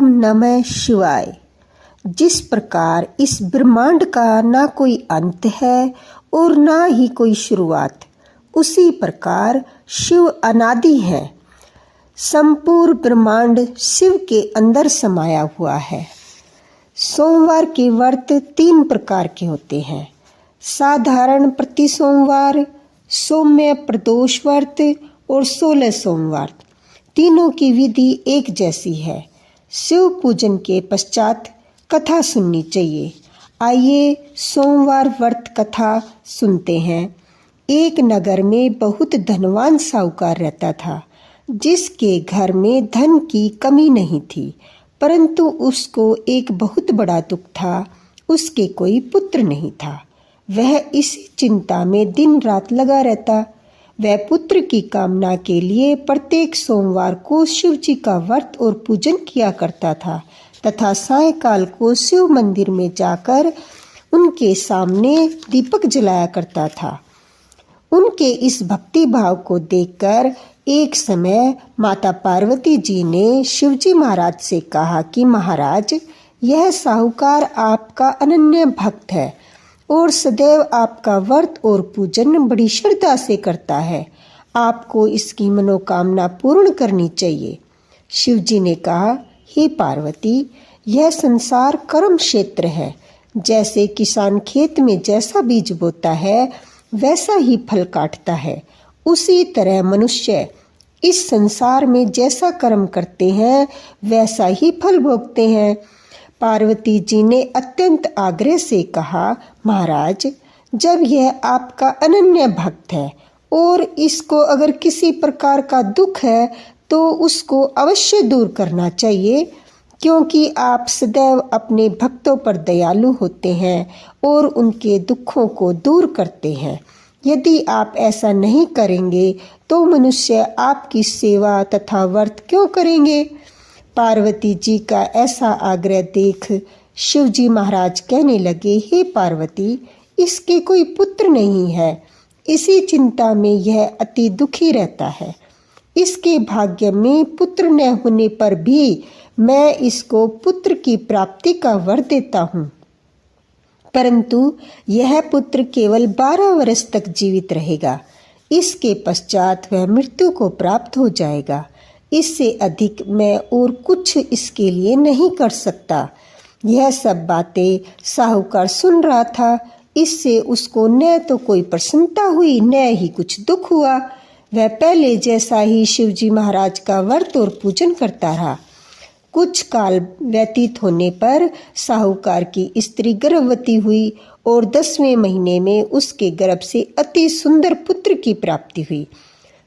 ओम नमः शिवाय। जिस प्रकार इस ब्रह्मांड का ना कोई अंत है और ना ही कोई शुरुआत, उसी प्रकार शिव अनादि है। संपूर्ण ब्रह्मांड शिव के अंदर समाया हुआ है। सोमवार के व्रत 3 प्रकार के होते हैं: साधारण प्रति सोमवार, सौम्य प्रदोष व्रत और 16 सोमवार। तीनों की विधि एक जैसी है। शिव पूजन के पश्चात कथा सुननी चाहिए। आइए सोमवार व्रत कथा सुनते हैं। एक नगर में बहुत धनवान साहूकार रहता था, जिसके घर में धन की कमी नहीं थी, परंतु उसको एक बहुत बड़ा दुख था, उसके कोई पुत्र नहीं था। वह इसी चिंता में दिन रात लगा रहता। वह पुत्र की कामना के लिए प्रत्येक सोमवार को शिव जी का व्रत और पूजन किया करता था तथा सायंकाल को शिव मंदिर में जाकर उनके सामने दीपक जलाया करता था। उनके इस भक्ति भाव को देखकर एक समय माता पार्वती जी ने शिवजी महाराज से कहा कि महाराज, यह साहूकार आपका अनन्य भक्त है और सदैव आपका व्रत और पूजन बड़ी श्रद्धा से करता है। आपको इसकी मनोकामना पूर्ण करनी चाहिए। शिवजी ने कहा, हे पार्वती, यह संसार कर्म क्षेत्र है। जैसे किसान खेत में जैसा बीज बोता है वैसा ही फल काटता है, उसी तरह मनुष्य इस संसार में जैसा कर्म करते हैं वैसा ही फल भोगते हैं। पार्वती जी ने अत्यंत आग्रह से कहा, महाराज, जब यह आपका अनन्य भक्त है और इसको अगर किसी प्रकार का दुख है तो उसको अवश्य दूर करना चाहिए, क्योंकि आप सदैव अपने भक्तों पर दयालु होते हैं और उनके दुखों को दूर करते हैं। यदि आप ऐसा नहीं करेंगे तो मनुष्य आपकी सेवा तथा व्रत क्यों करेंगे? पार्वती जी का ऐसा आग्रह देख शिवजी महाराज कहने लगे, हे पार्वती, इसके कोई पुत्र नहीं है, इसी चिंता में यह अति दुखी रहता है। इसके भाग्य में पुत्र न होने पर भी मैं इसको पुत्र की प्राप्ति का वर देता हूँ, परंतु यह पुत्र केवल 12 वर्ष तक जीवित रहेगा। इसके पश्चात वह मृत्यु को प्राप्त हो जाएगा। इससे अधिक मैं और कुछ इसके लिए नहीं कर सकता। यह सब बातें साहूकार सुन रहा था। इससे उसको न तो कोई प्रसन्नता हुई न ही कुछ दुख हुआ। वह पहले जैसा ही शिवजी महाराज का व्रत और पूजन करता रहा। कुछ काल व्यतीत होने पर साहूकार की स्त्री गर्भवती हुई और 10वें महीने में उसके गर्भ से अति सुंदर पुत्र की प्राप्ति हुई।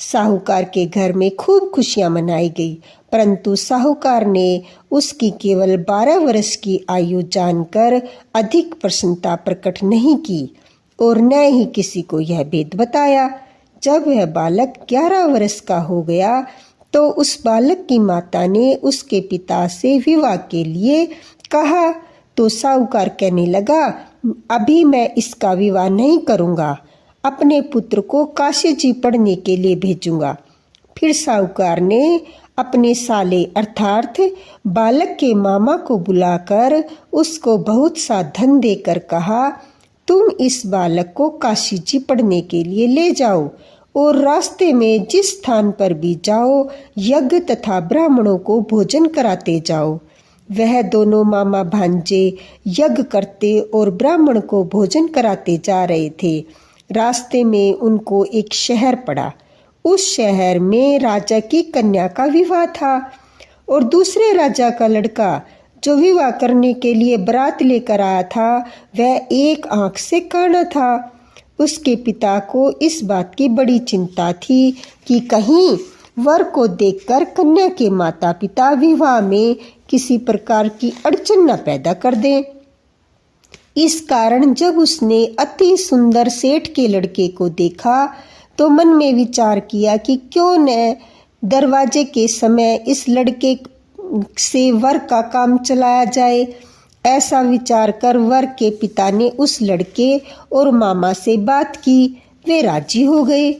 साहूकार के घर में खूब खुशियां मनाई गई, परंतु साहूकार ने उसकी केवल 12 वर्ष की आयु जानकर अधिक प्रसन्नता प्रकट नहीं की और न ही किसी को यह भेद बताया। जब वह बालक 11 वर्ष का हो गया तो उस बालक की माता ने उसके पिता से विवाह के लिए कहा, तो साहूकार कहने लगा, अभी मैं इसका विवाह नहीं करूँगा, अपने पुत्र को काशी जी पढ़ने के लिए भेजूंगा। फिर साहूकार ने अपने साले अर्थात बालक के मामा को बुलाकर उसको बहुत सा धन देकर कहा, तुम इस बालक को काशी जी पढ़ने के लिए ले जाओ और रास्ते में जिस स्थान पर भी जाओ यज्ञ तथा ब्राह्मणों को भोजन कराते जाओ। वह दोनों मामा भांजे यज्ञ करते और ब्राह्मण को भोजन कराते जा रहे थे। रास्ते में उनको एक शहर पड़ा। उस शहर में राजा की कन्या का विवाह था और दूसरे राजा का लड़का जो विवाह करने के लिए बारात लेकर आया था वह एक आंख से काना था। उसके पिता को इस बात की बड़ी चिंता थी कि कहीं वर को देखकर कन्या के माता पिता विवाह में किसी प्रकार की अड़चन न पैदा कर दें। इस कारण जब उसने अति सुंदर सेठ के लड़के को देखा तो मन में विचार किया कि क्यों न दरवाजे के समय इस लड़के से वर का काम चलाया जाए। ऐसा विचार कर वर के पिता ने उस लड़के और मामा से बात की। वे राजी हो गए।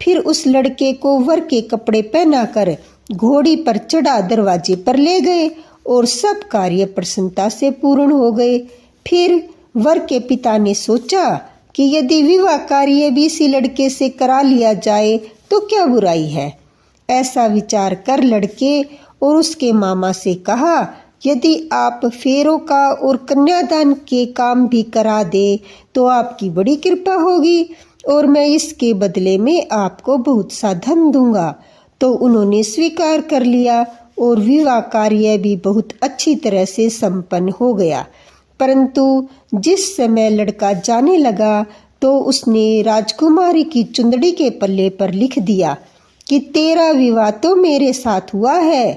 फिर उस लड़के को वर के कपड़े पहनाकर घोड़ी पर चढ़ा दरवाजे पर ले गए और सब कार्य प्रसन्नता से पूर्ण हो गए। फिर वर के पिता ने सोचा कि यदि विवाह कार्य भी इसी लड़के से करा लिया जाए तो क्या बुराई है। ऐसा विचार कर लड़के और उसके मामा से कहा, यदि आप फेरों का और कन्यादान के काम भी करा दे तो आपकी बड़ी कृपा होगी और मैं इसके बदले में आपको बहुत सा धन दूंगा। तो उन्होंने स्वीकार कर लिया और विवाह कार्य भी बहुत अच्छी तरह से संपन्न हो गया। परंतु जिस समय लड़का जाने लगा तो उसने राजकुमारी की चुंदड़ी के पल्ले पर लिख दिया कि तेरा विवाह तो मेरे साथ हुआ है,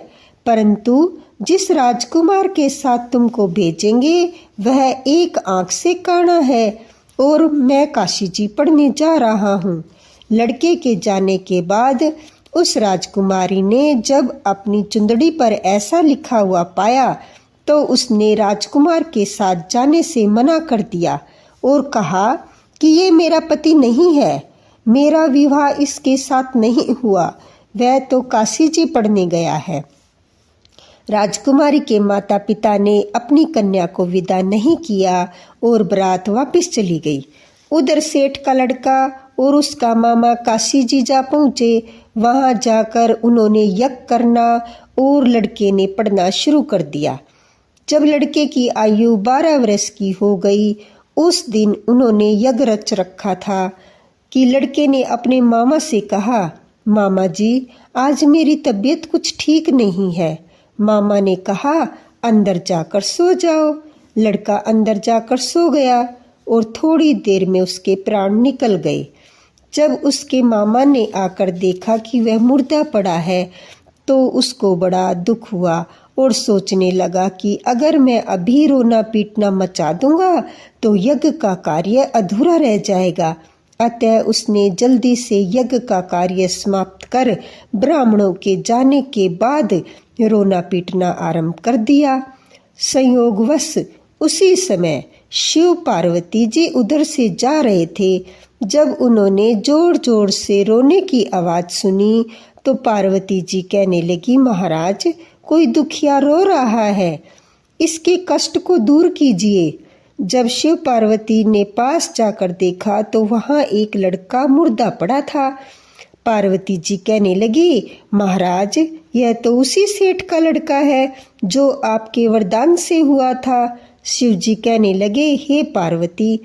परंतु जिस राजकुमार के साथ तुमको भेजेंगे वह एक आंख से काना है और मैं काशी जी पढ़ने जा रहा हूँ। लड़के के जाने के बाद उस राजकुमारी ने जब अपनी चुंदड़ी पर ऐसा लिखा हुआ पाया तो उसने राजकुमार के साथ जाने से मना कर दिया और कहा कि ये मेरा पति नहीं है, मेरा विवाह इसके साथ नहीं हुआ, वह तो काशी जी पढ़ने गया है। राजकुमारी के माता पिता ने अपनी कन्या को विदा नहीं किया और बारात वापस चली गई। उधर सेठ का लड़का और उसका मामा काशी जी जा पहुँचे। वहाँ जाकर उन्होंने यज्ञ करना और लड़के ने पढ़ना शुरू कर दिया। जब लड़के की आयु 12 वर्ष की हो गई, उस दिन उन्होंने यज्ञ रच रखा था कि लड़के ने अपने मामा से कहा, मामा जी आज मेरी तबीयत कुछ ठीक नहीं है। मामा ने कहा, अंदर जाकर सो जाओ। लड़का अंदर जाकर सो गया और थोड़ी देर में उसके प्राण निकल गए। जब उसके मामा ने आकर देखा कि वह मुर्दा पड़ा है तो उसको बड़ा दुख हुआ और सोचने लगा कि अगर मैं अभी रोना पीटना मचा दूंगा तो यज्ञ का कार्य अधूरा रह जाएगा। अतः उसने जल्दी से यज्ञ का कार्य समाप्त कर ब्राह्मणों के जाने के बाद रोना पीटना आरंभ कर दिया। संयोगवश उसी समय शिव पार्वती जी उधर से जा रहे थे। जब उन्होंने जोर जोर से रोने की आवाज सुनी तो पार्वती जी कहने लगी, महाराज कोई दुखिया रो रहा है, इसके कष्ट को दूर कीजिए। जब शिव पार्वती ने पास जाकर देखा तो वहाँ एक लड़का मुर्दा पड़ा था। पार्वती जी कहने लगी, महाराज यह तो उसी सेठ का लड़का है जो आपके वरदान से हुआ था। शिव जी कहने लगे, हे पार्वती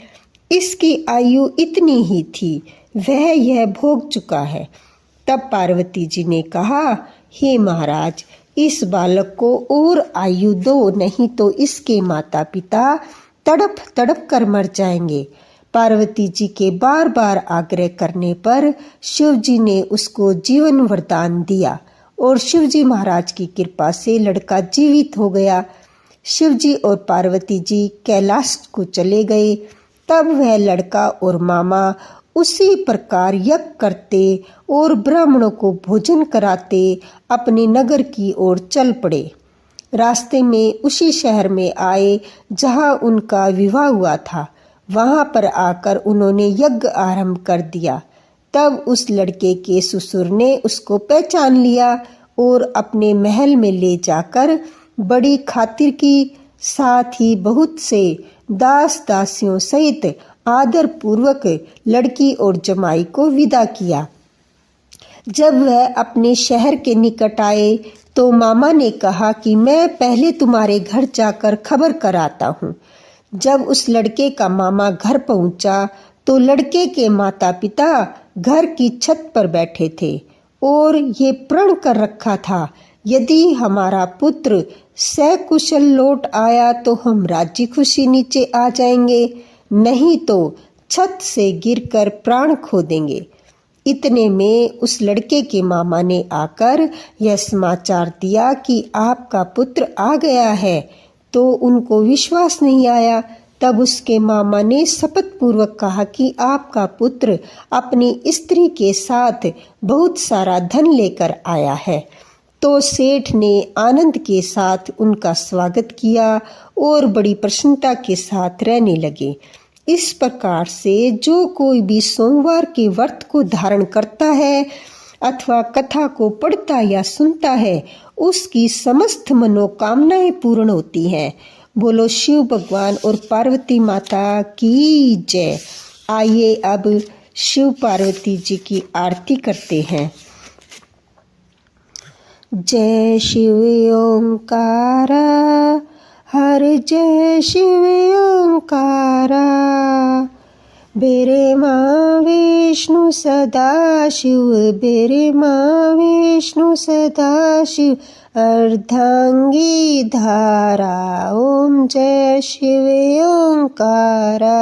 इसकी आयु इतनी ही थी, वह यह भोग चुका है। तब पार्वती जी ने कहा, हे महाराज इस बालक को और आयु दो, नहीं तो इसके माता पिता तड़प तड़प कर मर जाएंगे। पार्वती जी के बार बार आग्रह करने पर शिव जी ने उसको जीवन वरदान दिया और शिव जी महाराज की कृपा से लड़का जीवित हो गया। शिव जी और पार्वती जी कैलाश को चले गए। तब वह लड़का और मामा उसी प्रकार यज्ञ करते और ब्राह्मणों को भोजन कराते अपने नगर की ओर चल पड़े। रास्ते में उसी शहर में आए जहाँ उनका विवाह हुआ था। वहाँ पर आकर उन्होंने यज्ञ आरंभ कर दिया। तब उस लड़के के ससुर ने उसको पहचान लिया और अपने महल में ले जाकर बड़ी खातिर की, साथ ही बहुत से दास दासियों सहित आदर पूर्वक लड़की और जमाई को विदा किया। जब वह अपने शहर के निकट आए तो मामा ने कहा कि मैं पहले तुम्हारे घर जाकर खबर कराता हूँ। जब उस लड़के का मामा घर पहुंचा तो लड़के के माता पिता घर की छत पर बैठे थे और ये प्रण कर रखा था, यदि हमारा पुत्र सकुशल लौट आया तो हम राज्य खुशी नीचे आ जाएंगे, नहीं तो छत से गिरकर प्राण खो देंगे। इतने में उस लड़के के मामा ने आकर यह समाचार दिया कि आपका पुत्र आ गया है, तो उनको विश्वास नहीं आया। तब उसके मामा ने शपथ पूर्वक कहा कि आपका पुत्र अपनी स्त्री के साथ बहुत सारा धन लेकर आया है। तो सेठ ने आनंद के साथ उनका स्वागत किया और बड़ी प्रसन्नता के साथ रहने लगे। इस प्रकार से जो कोई भी सोमवार के व्रत को धारण करता है अथवा कथा को पढ़ता या सुनता है उसकी समस्त मनोकामनाएं पूर्ण होती हैं। बोलो शिव भगवान और पार्वती माता की जय। आइए अब शिव पार्वती जी की आरती करते हैं। जय शिव ओंकारा, हर जय शिव ओंकारा। बेरे माँ विष्णु सदा शिव, बेरे माँ विष्णु सदा शिव। अर्धांगी धारा, ओम जय शिव ओंकारा।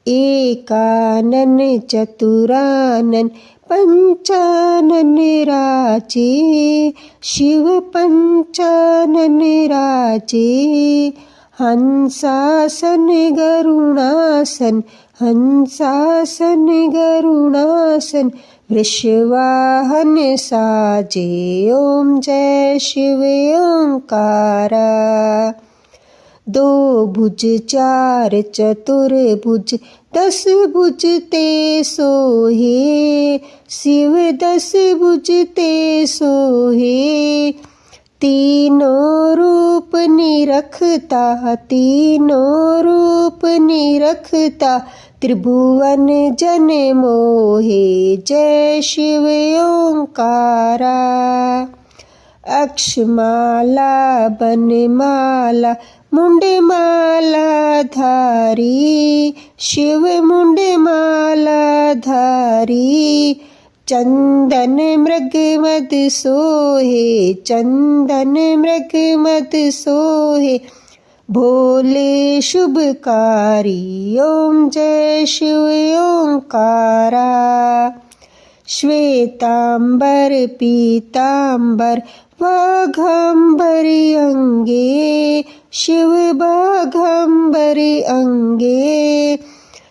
एकानन चतुरानन पंचानन राजे, शिव पंचानन राजे। हंसासन गरुणासन, हंसासन गरुणासन। वृषवाहन साजे, ओम जय शिव ओंकारा। दो भुज चार चतुर्भुज, 10 भुज ते सोहे। शिव 10 भुज ते सोहे। तीनों रूप निरखता, तीनों रूप निरखता। त्रिभुवन जन मोहे, जय शिव ओंकारा। अक्षमाला बनमाला, मुंडमाला धारी। शिव मुंडमाला धारी। चंदन मृग मद सोहे, चंदन मृग मद सोहे। भोले शुभकारी, ओम जय शिव ओंकारा। श्वेतांबर पीतांबर बाघंबर अंगे, शिव बाघंबर अंगे।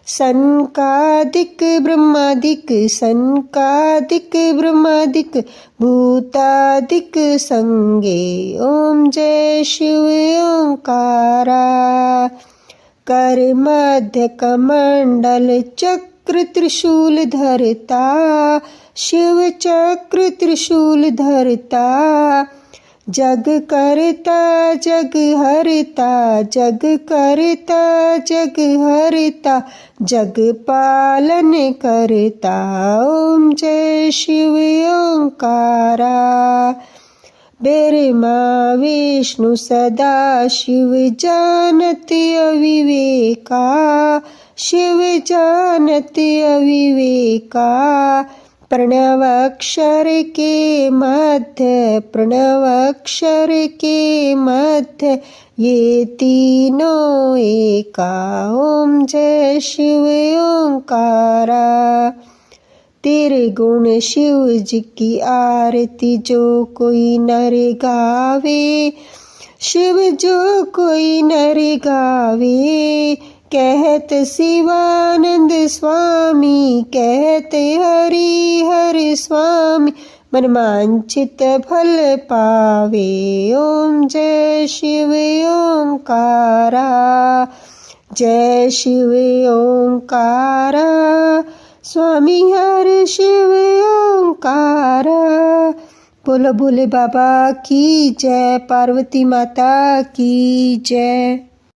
सनकादिक ब्रह्मादिक, सनकादिक ब्रह्मादिक। भूतादिक संगे, ओम जय शिव ओंकारा। कर मध्य कमंडल चक्र त्रिशूल धरता। शिव चक्र त्रिशूल धरता। जग करता जग हरता, जग करता जग हरता। जग पालन करता, ओम जय शिव ओंकारा। बेरमा विष्णु सदा शिव जानत अविवेका। शिव जानत अविवेका। प्रणव अक्षर के मध्य, प्रणव अक्षर के मध्य। ये तीनों एका, ओम जय शिव ओंकारा। तेरे गुण शिव जी की आरती जो कोई नर गावे। शिव जो कोई नर गावे। कहत शिवानंद स्वामी, कहते हरि हर स्वामी। मनवांछित फल पावे, ओम जय शिव ओंकारा। जय शिव ओंकारा। स्वामी हर शिव ओंकारा। बोलो भोले बाबा की जय, पार्वती माता की जय।